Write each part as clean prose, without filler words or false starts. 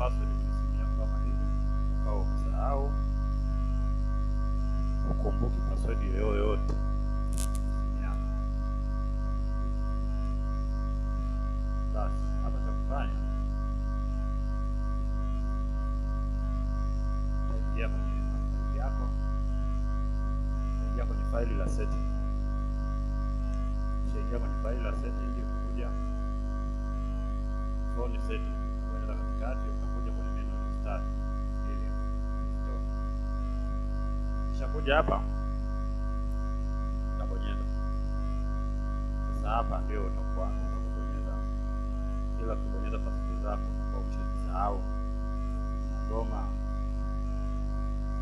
password kwenye simu yako kama hivi, au umesahau, ukumbuki password yoyote simu yako, basi hapa cha kufanya, utaingia kwenye faili yako, utaingia kwenye faili la setting. Ukishaingia kwenye faili la setting, utakuja phone setting, unaenda katikati, utakuja kwenye menu restart ili restore. Kisha kuja hapa utabonyeza. Sasa hapa ndio utakuwa kubonyeza, ila kubonyeza password zako kwa usisahau ngoma,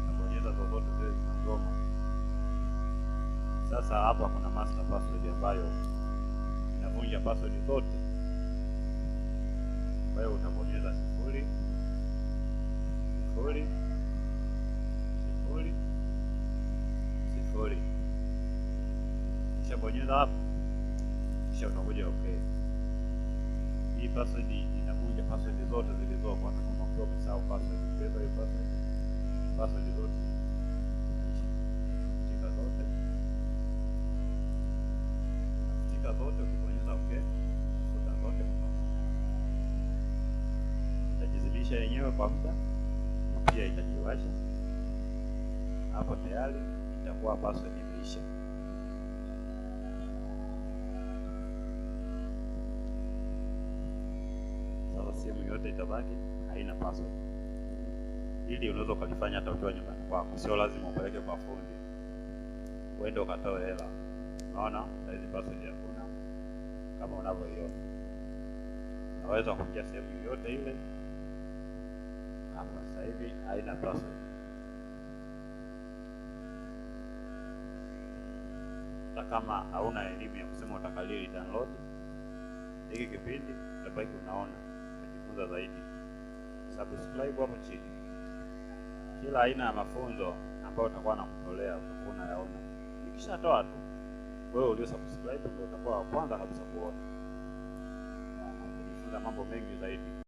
utabonyeza zozote zile za ngoma. Sasa hapa kuna master password ambayo inavunja password zote. Kwa hiyo utabonyeza 0 0 0 0. Kisha bonyeza hapo, kisha utakuja okay. Hii password inavunja password zote zilizopo, hata kama umesahau password, unaweza hiyo password zote zote ukibonyeza okay, futa zote itajizimisha yenyewe kwa muda, pia itajiwasha. Hapo tayari itakuwa password imeisha. Sasa simu yote itabaki haina password. Ili unaweza kulifanya hata ukiwa nyumbani kwako, sio lazima upeleke kwa fundi uende ukatoe hela. Unaona, hizi password hakuna kama unavyoiona. Unaweza kuingia sehemu yoyote ile. Hapa sasa hivi haina password. Hata kama hauna elimu ya kusema utakalili download hiki kipindi, utabaki unaona, unajifunza zaidi. Subscribe hapo chini. Kila aina ya mafunzo ambayo utakuwa nakutolea utakuwa unayaona. Nikishatoa tu, wewe ulio subscribe ndio utakuwa wa kwanza kabisa kuona. Unajifunza mambo mengi zaidi.